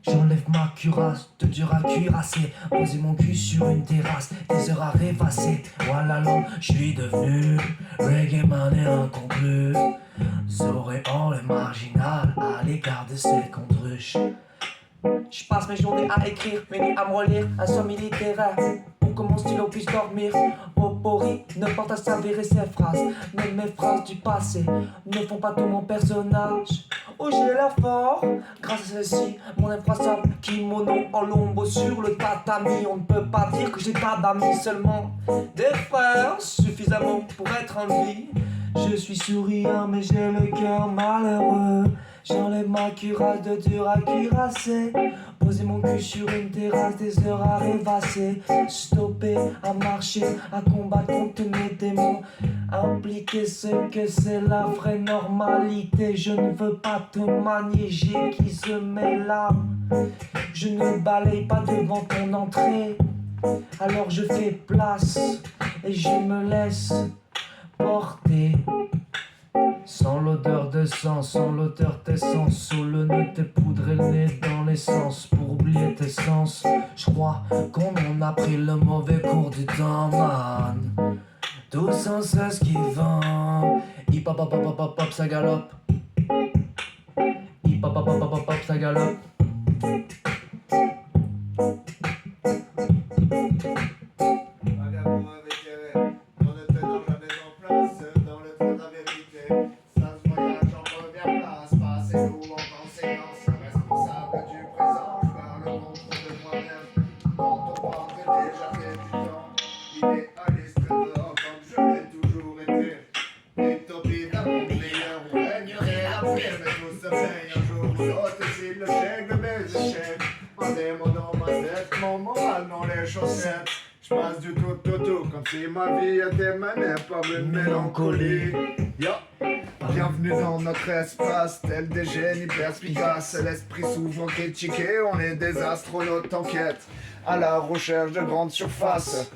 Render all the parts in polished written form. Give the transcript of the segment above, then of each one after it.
J'enlève ma cuirasse de dur à cuirasser, poser mon cul sur une terrasse, des heures à rêvasser. Voilà l'homme, je suis devenu reggae man et inconclu. Zoré en le marginal, à l'égard de celles qu'on druche. Je passe mes journées à écrire, mes nuits à me relire un sommet littéraire pour que mon stylo puisse dormir. Popori ne porte à s'avérer ses phrases, mais mes phrases du passé ne font pas tout mon personnage. Oh, j'ai la force, grâce à celle-ci, mon infroissable kimono en lombo sur le tatami. On ne peut pas dire que j'ai pas d'amis, seulement des frères suffisamment pour être en vie. Je suis souriant mais j'ai le cœur malheureux. J'enlève ma cuirasse de dur à cuirasser, poser mon cul sur une terrasse, des heures à rêvasser, stopper à marcher, à combattre contre mes démons, impliquer ce que c'est la vraie normalité. Je ne veux pas te manier, j'aiguise mes lames. Je ne balaye pas devant ton entrée, alors je fais place et je me laisse porter. Sans l'odeur de sang, sans l'odeur d'essence, sous le nez t'es poudré le nez dans l'essence pour oublier tes sens. Je crois qu'on en a pris le mauvais cours du temps, man. Tout sans cesse qui vend. Hip hop hop hop hop hop hop, ça galope. Hip hop hop hop hop hop hop, ça galope. Vagabond avec Eren, on ne tenant jamais en place dans le train de la vérité. Ça se voyage en première place, passez-nous en conséquence. Responsable du présent, je parle contre de moi-même. Quand on parle de déjà fait du temps, idéaliste dehors comme je l'ai toujours été. Utopie d'un monde meilleur où régnerait la paix, mais tout se paye un jour ou l'autre. Si le chèque de mes échecs, un démon dans ma tête, mon moral dans les chaussettes. Je passe du tout, comme si ma vie était menée par une mélancolie. Bienvenue dans notre espace, tel des génies perspicaces. L'esprit souvent critiqué, on est des astronautes en quête, à la recherche de grandes surfaces.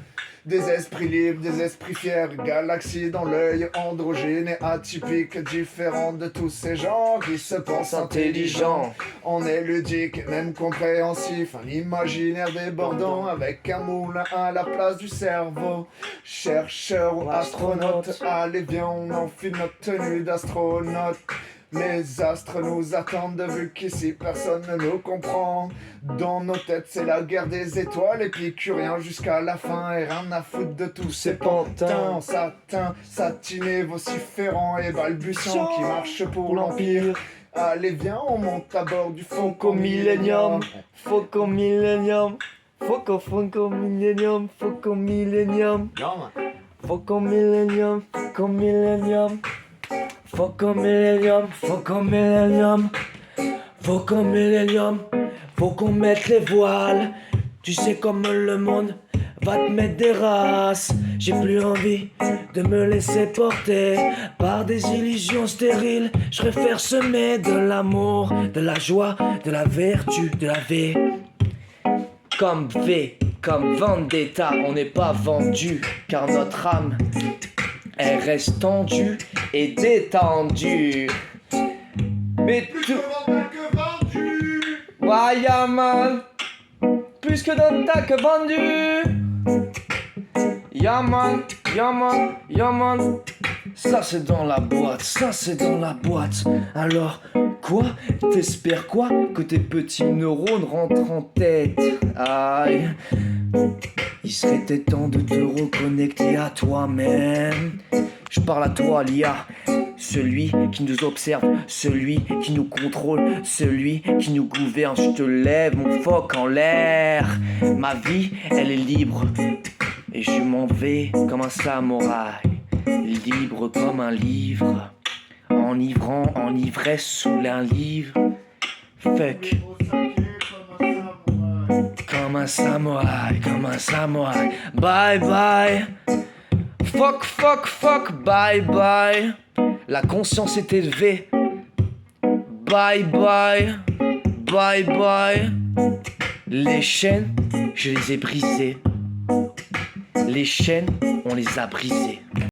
Des esprits libres, des esprits fiers, galaxies dans l'œil, androgyne et atypique, différents de tous ces gens qui se pensent intelligents. On est ludique, même compréhensif, un imaginaire débordant avec un moulin à la place du cerveau. Chercheurs ou astronautes, allez viens on enfile notre tenue d'astronaute. Les astres nous attendent vu qu'ici personne ne nous comprend. Dans nos têtes c'est la guerre des étoiles, épicurien jusqu'à la fin et rien à foutre de tous ces pantins en satin, satiné, vociférant et balbutiant qui marchent pour l'empire. Allez viens on monte à bord du Fonco Millennium. Foco Millennium. Foco Millennium. Foco Millennium. Foco Millennium. Foco Millennium. Foco Millennium. Foco Millennium. Foco Millennium. Faut qu'on mette les voiles. Tu sais comme le monde va te mettre des races. J'ai plus envie de me laisser porter par des illusions stériles. Je préfère semer de l'amour, de la joie, de la vertu, de la V. Comme V, comme Vendetta, on n'est pas vendu, car notre âme, elle reste tendue et détendue. Mais Plus tout... vendu que vendu. Ouais, yeah, man. Plus que Donta que vendu. Yeah man, yeah man, yeah man. Ça c'est dans la boîte, ça c'est dans la boîte. Alors, quoi? T'espères quoi? Que tes petits neurones rentrent en tête. Aïe. Il serait temps de te reconnecter à toi-même. Je parle à toi, l'IA. Celui qui nous observe, celui qui nous contrôle, celui qui nous gouverne. Je te lève mon phoque en l'air. Ma vie, elle est libre. Et je m'en vais comme un samouraï. Libre comme un livre. Enivrant, en ivresse sous un livre. Fuck. Comme un samouraï, comme un samouraï. Bye bye. Fuck, fuck, fuck, bye bye. La conscience est élevée. Bye bye. Bye bye. Les chaînes, je les ai brisées. Les chaînes, on les a brisées.